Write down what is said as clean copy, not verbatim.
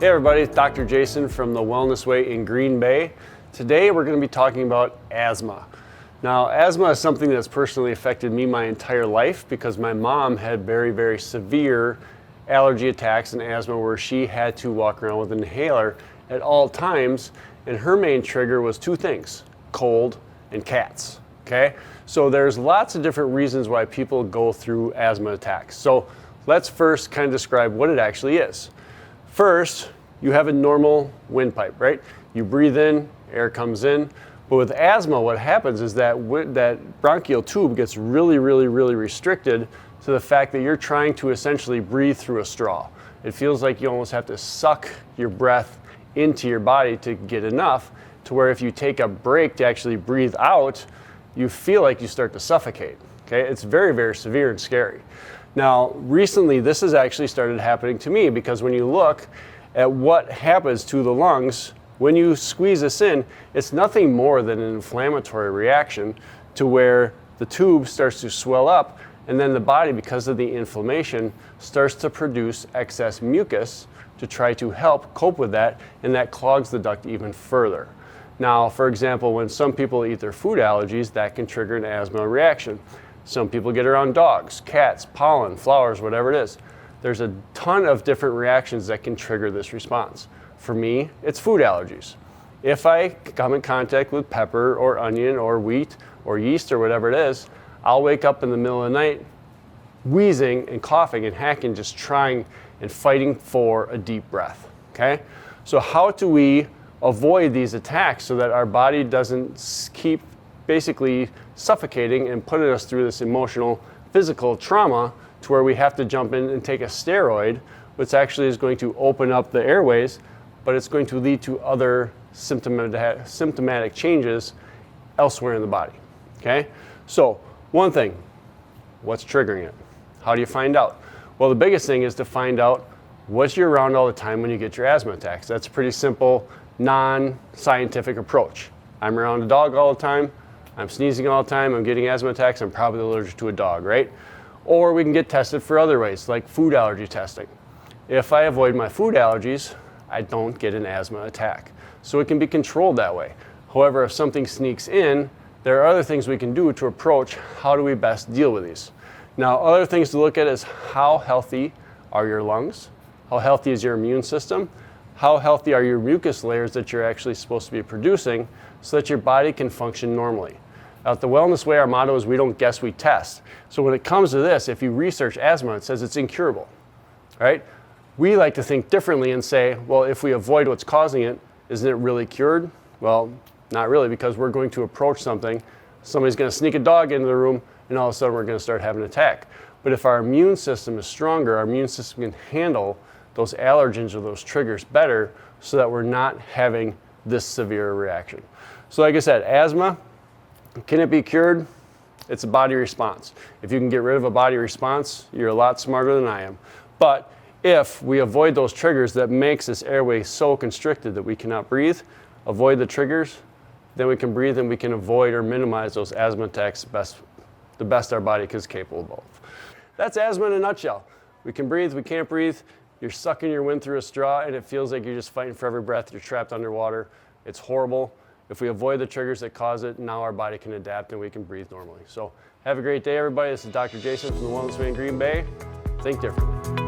Hey everybody, it's Dr. Jason from the Wellness Way in Green Bay. Today we're going to be talking about asthma. Now, asthma is something that's personally affected me my entire life because my mom had very, very severe allergy attacks and asthma where she had to walk around with an inhaler at all times, and her main trigger was two things: cold and cats. Okay? So there's lots of different reasons why people go through asthma attacks. So let's first kind of describe what it actually is. First, you have a normal windpipe, right? You breathe in, air comes in. But with asthma, what happens is that that bronchial tube gets really restricted to the fact that you're trying to essentially breathe through a straw. It feels like you almost have to suck your breath into your body to get enough to where if you take a break to actually breathe out, you feel like you start to suffocate. Okay? It's very, very severe and scary. Now, recently, this has actually started happening to me because when you look at what happens to the lungs when you squeeze this in, it's nothing more than an inflammatory reaction to where the tube starts to swell up, and then the body, because of the inflammation, starts to produce excess mucus to try to help cope with that, and that clogs the duct even further. Now, for example, when some people eat their food allergies, that can trigger an asthma reaction. Some people get around dogs, cats, pollen, flowers, whatever it is. There's a ton of different reactions that can trigger this response. For me, it's food allergies. If I come in contact with pepper or onion or wheat or yeast or whatever it is, I'll wake up in the middle of the night wheezing and coughing and hacking, just trying and fighting for a deep breath. Okay? So how do we avoid these attacks so that our body doesn't keep basically suffocating and putting us through this emotional, physical trauma to where we have to jump in and take a steroid, which actually is going to open up the airways, but it's going to lead to other symptomatic changes elsewhere in the body. Okay? So, one thing, what's triggering it? How do you find out? Well, the biggest thing is to find out what you're around all the time when you get your asthma attacks. That's a pretty simple, non-scientific approach. I'm around a dog all the time, I'm sneezing all the time, I'm getting asthma attacks, I'm probably allergic to a dog, right? Or we can get tested for other ways, like food allergy testing. If I avoid my food allergies, I don't get an asthma attack. So it can be controlled that way. However, if something sneaks in, there are other things we can do to approach how do we best deal with these. Now, other things to look at is how healthy are your lungs? How healthy is your immune system? How healthy are your mucus layers that you're actually supposed to be producing so that your body can function normally? At the Wellness Way, our motto is we don't guess, we test. So when it comes to this, if you research asthma, it says it's incurable, right? We like to think differently and say, well, if we avoid what's causing it, isn't it really cured? Well, not really, because we're going to approach something. Somebody's going to sneak a dog into the room, and all of a sudden we're going to start having an attack. But if our immune system is stronger, our immune system can handle those allergens or those triggers better so that we're not having this severe reaction. So like I said, asthma, can it be cured? It's a body response. If you can get rid of a body response, you're a lot smarter than I am. But if we avoid those triggers that makes this airway so constricted that we cannot breathe, avoid the triggers, then we can breathe and we can avoid or minimize those asthma attacks the best our body is capable of. That's asthma in a nutshell. We can breathe, we can't breathe. You're sucking your wind through a straw and it feels like you're just fighting for every breath. You're trapped underwater. It's horrible. If we avoid the triggers that cause it, now our body can adapt and we can breathe normally. So have a great day, everybody. This is Dr. Jason from the Wellness Way in Green Bay. Think differently.